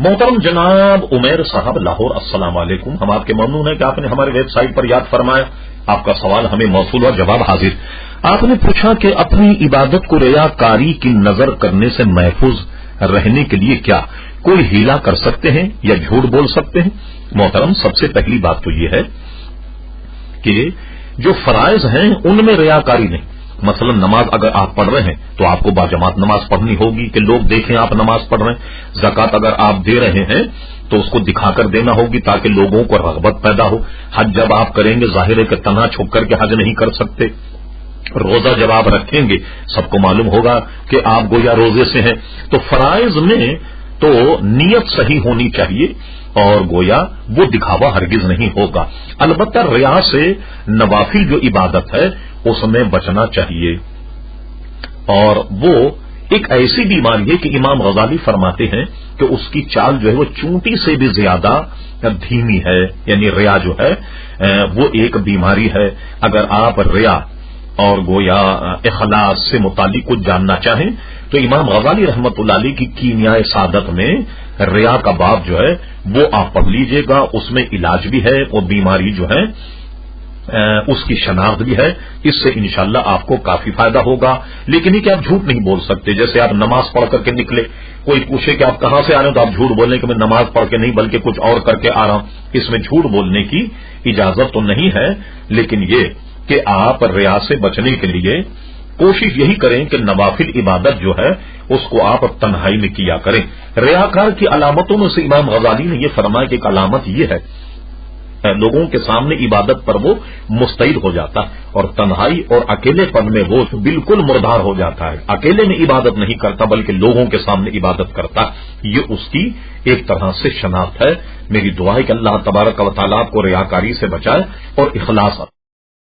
मोहतरम जनाब उमैर साहब लाहौर, अस्सलाम वालेकुम। हम आपके ममनून हैं कि आपने हमारे वेबसाइट पर याद फरमाया। आपका सवाल हमें मौसूल और जवाब हाजिर। आपने पूछा कि अपनी इबादत को रियाकारी की नजर करने से महफूज रहने के लिए क्या कोई हीला कर सकते हैं या झूठ बोल सकते हैं? मोहतरम, सबसे पहली बात तो यह है कि जो फराइज हैं उनमें रियाकारी नहीं। मसलन नमाज अगर आप पढ़ रहे हैं तो आपको बाजमात नमाज पढ़नी होगी कि लोग देखें आप नमाज पढ़ रहे हैं। ज़कात अगर आप दे रहे हैं तो उसको दिखाकर देना होगी ताकि लोगों को रगबत पैदा हो। हज जब आप करेंगे जाहिर है कि तन्हा छुप करके हज नहीं कर सकते। रोजा जब आप रखेंगे सबको मालूम होगा कि आप गोया रोजे से हैं। तो फराइज में तो नियत सही होनी चाहिए और गोया वो दिखावा हरगिज नहीं होगा। अलबत्ता रिया से नवाफिल जो इबादत है उसमें बचना चाहिए। और वो एक ऐसी बीमारी है कि इमाम गजाली फरमाते हैं कि उसकी चाल जो है वो चूंटी से भी ज्यादा धीमी है। यानी रिया जो है वो एक बीमारी है। अगर आप रिया और गोया इखलास से मुतालिक कुछ जानना चाहें तो इमाम गजाली रहमतुल्लाह अलैह की कीमियाए सादत में रिया का बाब जो है वो आप पढ़ लीजिएगा। उसमें इलाज भी है, वो बीमारी जो है उसकी शनाख्त भी है। इससे इंशाअल्लाह आपको काफी फायदा होगा। लेकिन ये कि आप झूठ नहीं बोल सकते। जैसे आप नमाज पढ़ करके निकले, कोई पूछे कि आप कहां से आ रहे हो तो आप झूठ बोलने कि मैं नमाज पढ़ के नहीं बल्कि कुछ और करके आ रहा हूं। इसमें झूठ बोलने की इजाजत तो नहीं है। लेकिन ये कि आप रिया से बचने के लिए कोशिश यही करें कि नवाफिल इबादत जो है उसको आप तन्हाई में किया करें। रियाकार की अलामतों में से इमाम गजाली ने यह फरमाया कि एक अलामत यह है लोगों के सामने इबादत पर वो मुस्तैद हो जाता है और तन्हाई और अकेलेपन में वो बिल्कुल मुर्दार हो जाता है। अकेले में इबादत नहीं करता बल्कि लोगों के सामने इबादत करता। ये उसकी एक तरह से शनाख्त है। मेरी दुआ है कि अल्लाह तबारक व तआला आपको रियाकारी से बचाए और इखलास